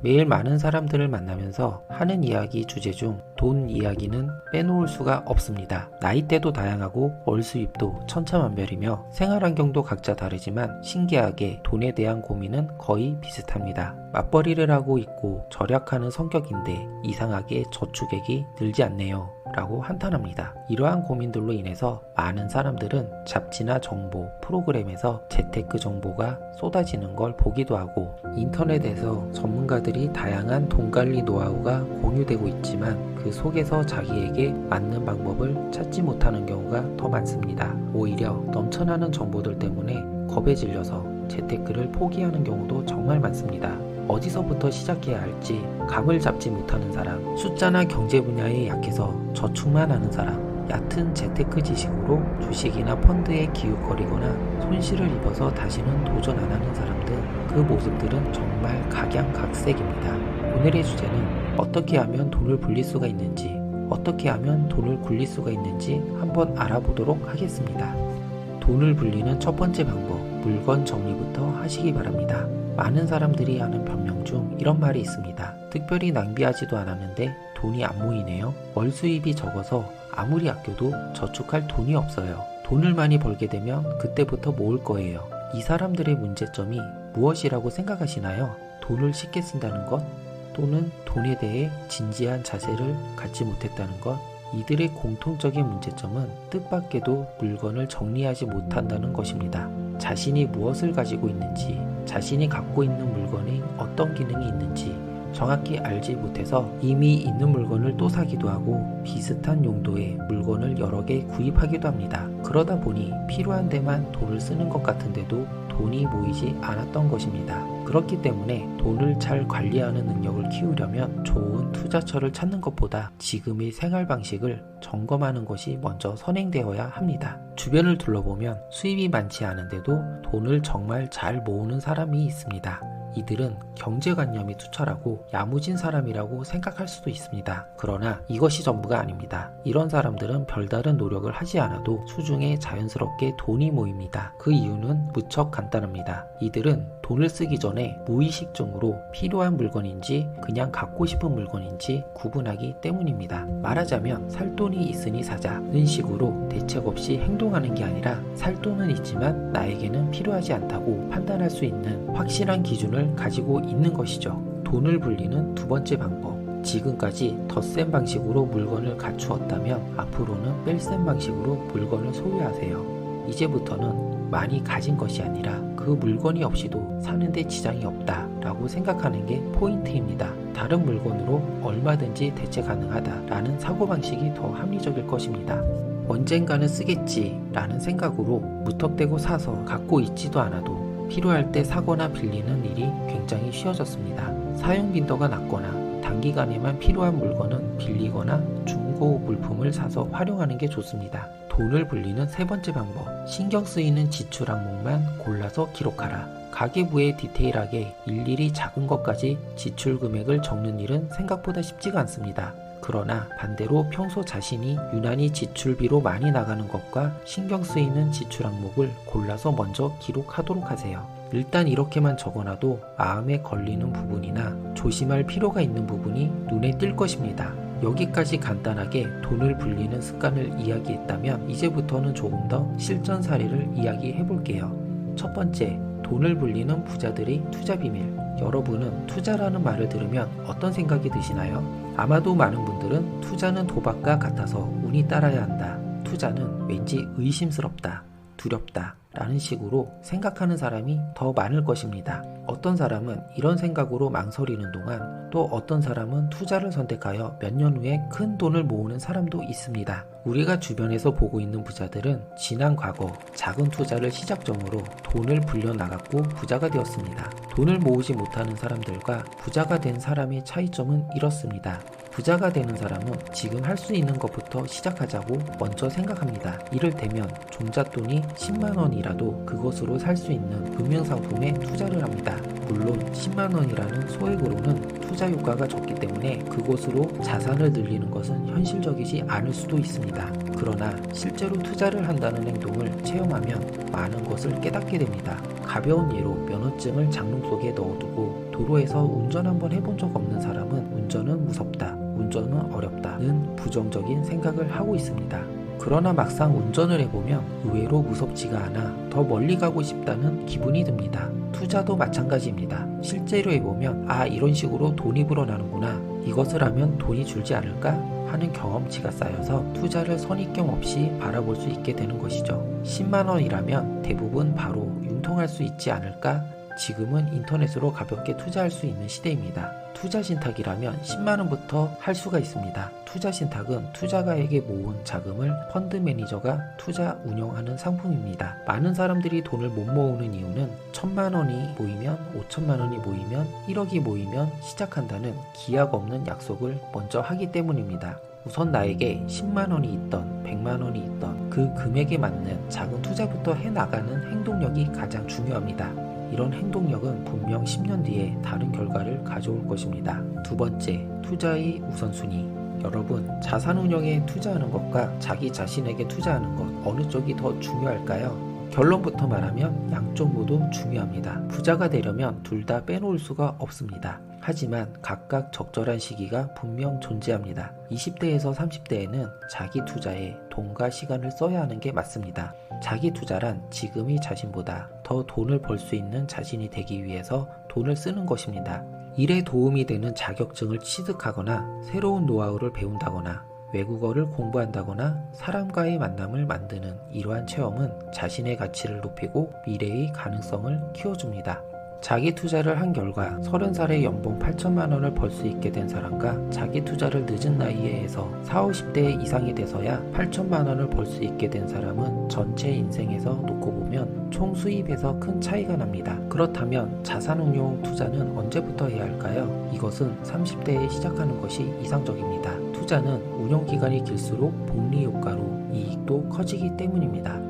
매일 많은 사람들을 만나면서 하는 이야기 주제 중 돈 이야기는 빼놓을 수가 없습니다. 나이대도 다양하고 월수입도 천차만별이며 생활환경도 각자 다르지만 신기하게 돈에 대한 고민은 거의 비슷합니다. 맞벌이를 하고 있고 절약하는 성격인데 이상하게 저축액이 늘지 않네요 라고 한탄합니다. 이러한 고민들로 인해서 많은 사람들은 잡지나 정보, 프로그램에서 재테크 정보가 쏟아지는 걸 보기도 하고 인터넷에서 전문가들이 다양한 돈 관리 노하우가 공유되고 있지만 그 속에서 자기에게 맞는 방법을 찾지 못하는 경우가 더 많습니다. 오히려 넘쳐나는 정보들 때문에 겁에 질려서 재테크를 포기하는 경우도 정말 많습니다. 어디서부터 시작해야 할지 감을 잡지 못하는 사람, 숫자나 경제 분야에 약해서 저축만 하는 사람, 얕은 재테크 지식으로 주식이나 펀드에 기웃거리거나 손실을 입어서 다시는 도전 안 하는 사람들, 그 모습들은 정말 각양각색입니다. 오늘의 주제는 어떻게 하면 돈을 불릴 수가 있는지, 어떻게 하면 돈을 굴릴 수가 있는지 한번 알아보도록 하겠습니다. 돈을 불리는 첫 번째 방법, 물건 정리부터 하시기 바랍니다. 많은 사람들이 하는 변명 중 이런 말이 있습니다. 특별히 낭비하지도 않았는데 돈이 안 모이네요. 월 수입이 적어서 아무리 아껴도 저축할 돈이 없어요. 돈을 많이 벌게 되면 그때부터 모을 거예요. 이 사람들의 문제점이 무엇이라고 생각하시나요? 돈을 쉽게 쓴다는 것? 또는 돈에 대해 진지한 자세를 갖지 못했다는 것? 이들의 공통적인 문제점은 뜻밖에도 물건을 정리하지 못한다는 것입니다. 자신이 무엇을 가지고 있는지, 자신이 갖고 있는 물건이 어떤 기능이 있는지 정확히 알지 못해서 이미 있는 물건을 또 사기도 하고 비슷한 용도의 물건을 여러 개 구입하기도 합니다. 그러다 보니 필요한 데만 돈을 쓰는 것 같은데도 돈이 모이지 않았던 것입니다. 그렇기 때문에 돈을 잘 관리하는 능력을 키우려면 좋은 투자처를 찾는 것보다 지금의 생활 방식을 점검하는 것이 먼저 선행되어야 합니다. 주변을 둘러보면 수입이 많지 않은데도 돈을 정말 잘 모으는 사람이 있습니다. 이들은 경제관념이 투철하고 야무진 사람이라고 생각할 수도 있습니다. 그러나 이것이 전부가 아닙니다. 이런 사람들은 별다른 노력을 하지 않아도 수중에 자연스럽게 돈이 모입니다. 그 이유는 무척 간단합니다. 이들은 돈을 쓰기 전에 무의식적으로 필요한 물건인지 그냥 갖고 싶은 물건인지 구분하기 때문입니다. 말하자면 살 돈이 있으니 사자는 식으로 대책 없이 행동하는 게 아니라 살 돈은 있지만 나에게는 필요하지 않다고 판단할 수 있는 확실한 기준을 가지고 있는 것이죠. 돈을 불리는 두 번째 방법. 지금까지 덧셈 방식으로 물건을 갖추었다면 앞으로는 뺄셈 방식으로 물건을 소유하세요. 이제부터는 많이 가진 것이 아니라 그 물건이 없이도 사는데 지장이 없다 라고 생각하는 게 포인트입니다. 다른 물건으로 얼마든지 대체 가능하다 라는 사고방식이 더 합리적일 것입니다. 언젠가는 쓰겠지 라는 생각으로 무턱대고 사서 갖고 있지도 않아도 필요할 때 사거나 빌리는 일이 굉장히 쉬워졌습니다. 사용 빈도가 낮거나 단기간에만 필요한 물건은 빌리거나 중고 물품을 사서 활용하는 게 좋습니다. 돈을 불리는 세 번째 방법, 신경 쓰이는 지출 항목만 골라서 기록하라. 가계부에 디테일하게 일일이 작은 것까지 지출 금액을 적는 일은 생각보다 쉽지가 않습니다. 그러나 반대로 평소 자신이 유난히 지출비로 많이 나가는 것과 신경 쓰이는 지출 항목을 골라서 먼저 기록하도록 하세요. 일단 이렇게만 적어놔도 마음에 걸리는 부분이나 조심할 필요가 있는 부분이 눈에 띌 것입니다. 여기까지 간단하게 돈을 불리는 습관을 이야기했다면 이제부터는 조금 더 실전 사례를 이야기해 볼게요. 첫 번째, 돈을 불리는 부자들의 투자 비밀. 여러분은 투자라는 말을 들으면 어떤 생각이 드시나요? 아마도 많은 분들은 투자는 도박과 같아서 운이 따라야 한다. 투자는 왠지 의심스럽다, 두렵다 라는 식으로 생각하는 사람이 더 많을 것입니다. 어떤 사람은 이런 생각으로 망설이는 동안 또 어떤 사람은 투자를 선택하여 몇 년 후에 큰 돈을 모으는 사람도 있습니다. 우리가 주변에서 보고 있는 부자들은 지난 과거 작은 투자를 시작점으로 돈을 불려나갔고 부자가 되었습니다. 돈을 모으지 못하는 사람들과 부자가 된 사람의 차이점은 이렇습니다. 부자가 되는 사람은 지금 할 수 있는 것부터 시작하자고 먼저 생각합니다. 이를테면 종잣돈이 10만원이라도 그것으로 살 수 있는 금융상품에 투자를 합니다. 물론 10만원이라는 소액으로는 투자 효과가 적기 때문에 그것으로 자산을 늘리는 것은 현실적이지 않을 수도 있습니다. 그러나 실제로 투자를 한다는 행동을 체험하면 많은 것을 깨닫게 됩니다. 가벼운 예로 면허증을 장롱 속에 넣어두고 도로에서 운전 한번 해본 적 없는 사람은 운전은 무섭다, 운전은 어렵다는 부정적인 생각을 하고 있습니다. 그러나 막상 운전을 해보면 의외로 무섭지가 않아 더 멀리 가고 싶다는 기분이 듭니다. 투자도 마찬가지입니다. 실제로 해보면 이런 식으로 돈이 불어나는구나, 이것을 하면 돈이 줄지 않을까 하는 경험치가 쌓여서 투자를 선입견 없이 바라볼 수 있게 되는 것이죠. 10만원이라면 대부분 바로 융통할 수 있지 않을까? 지금은 인터넷으로 가볍게 투자할 수 있는 시대입니다. 투자 신탁이라면 10만원부터 할 수가 있습니다. 투자 신탁은 투자가에게 모은 자금을 펀드 매니저가 투자 운영하는 상품입니다. 많은 사람들이 돈을 못 모으는 이유는 1000만원이 모이면, 5천만원이 모이면, 1억이 모이면 시작한다는 기약 없는 약속을 먼저 하기 때문입니다. 우선 나에게 10만원이 있던 100만원이 있던 그 금액에 맞는 작은 투자부터 해나가는 행동력이 가장 중요합니다. 이런 행동력은 분명 10년 뒤에 다른 결과를 가져올 것입니다. 두 번째, 투자의 우선순위. 여러분, 자산운용에 투자하는 것과 자기 자신에게 투자하는 것, 어느 쪽이 더 중요할까요? 결론부터 말하면 양쪽 모두 중요합니다. 부자가 되려면 둘 다 빼놓을 수가 없습니다. 하지만 각각 적절한 시기가 분명 존재합니다. 20대에서 30대에는 자기 투자에 돈과 시간을 써야 하는 게 맞습니다. 자기 투자란 지금의 자신보다 더 돈을 벌 수 있는 자신이 되기 위해서 돈을 쓰는 것입니다. 일에 도움이 되는 자격증을 취득하거나 새로운 노하우를 배운다거나 외국어를 공부한다거나 사람과의 만남을 만드는 이러한 체험은 자신의 가치를 높이고 미래의 가능성을 키워줍니다. 자기 투자를 한 결과 30살에 연봉 8천만 원을 벌 수 있게 된 사람과 자기 투자를 늦은 나이에 해서 40, 50대 이상이 돼서야 8천만 원을 벌 수 있게 된 사람은 전체 인생에서 놓고 보면 총 수입에서 큰 차이가 납니다. 그렇다면 자산운용 투자는 언제부터 해야 할까요? 이것은 30대에 시작하는 것이 이상적입니다. 투자는 운용기간이 길수록 복리 효과로 이익도 커지기 때문입니다.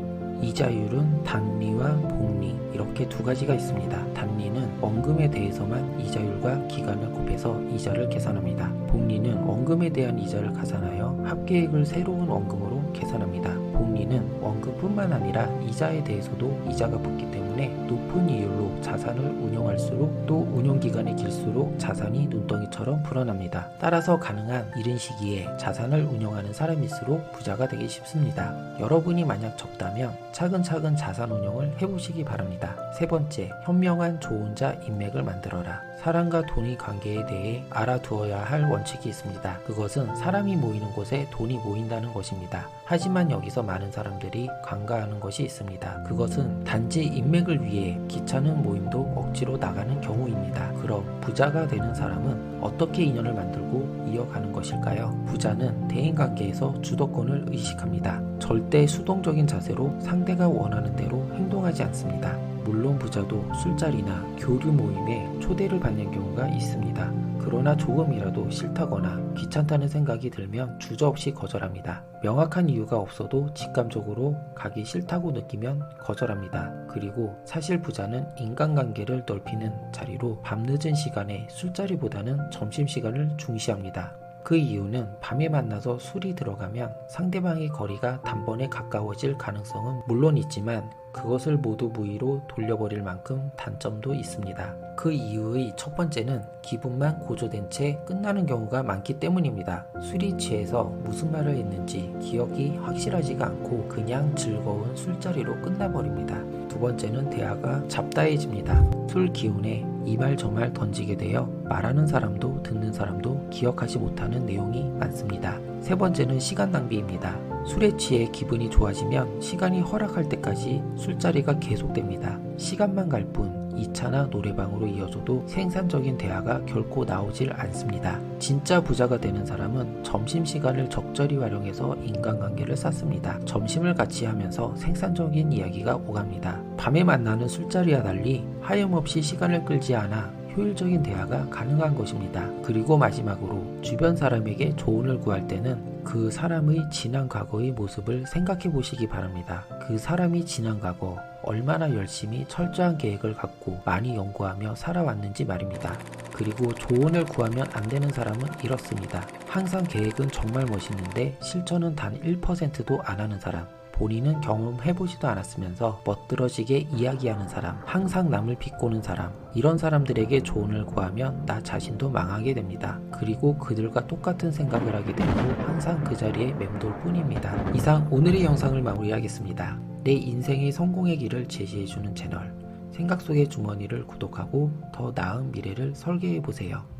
이자율은 단리와 복리 이렇게 두 가지가 있습니다. 단리는 원금에 대해서만 이자율과 기간을 곱해서 이자를 계산합니다. 복리는 원금에 대한 이자를 가산하여 합계액을 새로운 원금으로 계산합니다. 복리는 원금뿐만 아니라 이자에 대해서도 이자가 붙기 때문에 높은 이율로 자산을 운용할수록 또 운용기간이 길수록 자산이 눈덩이처럼 불어납니다. 따라서 가능한 이른 시기에 자산을 운용하는 사람일수록 부자가 되기 쉽습니다. 여러분이 만약 적다면 차근차근 자산 운용을 해보시기 바랍니다. 세 번째, 현명한 조언자 인맥을 만들어라. 사람과 돈의 관계에 대해 알아두어야 할 원칙이 있습니다. 그것은 사람이 모이는 곳에 돈이 모인다는 것입니다. 하지만 여기서 많은 사람들이 간과하는 것이 있습니다. 그것은 단지 인맥을 위해 귀찮은 모임도 억지로 나가는 경우입니다. 그럼 부자가 되는 사람은 어떻게 인연을 만들고 이어가는 것일까요? 부자는 대인관계에서 주도권을 의식합니다. 절대 수동적인 자세로 상대가 원하는 대로 행동하지 않습니다. 물론 부자도 술자리나 교류 모임에 초대를 받는 경우가 있습니다. 그러나 조금이라도 싫다거나 귀찮다는 생각이 들면 주저없이 거절합니다. 명확한 이유가 없어도 직감적으로 가기 싫다고 느끼면 거절합니다. 그리고 사실 부자는 인간관계를 넓히는 자리로 밤늦은 시간에 술자리보다는 점심시간을 중시합니다. 그 이유는 밤에 만나서 술이 들어가면 상대방의 거리가 단번에 가까워질 가능성은 물론 있지만 그것을 모두 무의로 돌려버릴 만큼 단점도 있습니다. 그 이유의 첫 번째는 기분만 고조된 채 끝나는 경우가 많기 때문입니다. 술이 취해서 무슨 말을 했는지 기억이 확실하지가 않고 그냥 즐거운 술자리로 끝나버립니다. 두 번째는 대화가 잡다해집니다. 술 기운에 이 말 저 말 던지게 되어 말하는 사람도 듣는 사람도 기억하지 못하는 내용이 많습니다. 세 번째는 시간 낭비입니다. 술에 취해 기분이 좋아지면 시간이 허락할 때까지 술자리가 계속됩니다. 시간만 갈 뿐 2차나 노래방으로 이어져도 생산적인 대화가 결코 나오질 않습니다. 진짜 부자가 되는 사람은 점심시간을 적절히 활용해서 인간관계를 쌓습니다. 점심을 같이 하면서 생산적인 이야기가 오갑니다. 밤에 만나는 술자리와 달리 하염없이 시간을 끌지 않아 효율적인 대화가 가능한 것입니다. 그리고 마지막으로 주변 사람에게 조언을 구할 때는 그 사람의 지난 과거의 모습을 생각해 보시기 바랍니다. 그 사람이 지난 과거 얼마나 열심히 철저한 계획을 갖고 많이 연구하며 살아왔는지 말입니다. 그리고 조언을 구하면 안 되는 사람은 이렇습니다. 항상 계획은 정말 멋있는데 실천은 단 1%도 안 하는 사람. 본인은 경험해보지도 않았으면서 멋들어지게 이야기하는 사람, 항상 남을 비꼬는 사람, 이런 사람들에게 조언을 구하면 나 자신도 망하게 됩니다. 그리고 그들과 똑같은 생각을 하게 되고 항상 그 자리에 맴돌 뿐입니다. 이상 오늘의 영상을 마무리하겠습니다. 내 인생의 성공의 길을 제시해주는 채널 생각 속의 주머니를 구독하고 더 나은 미래를 설계해보세요.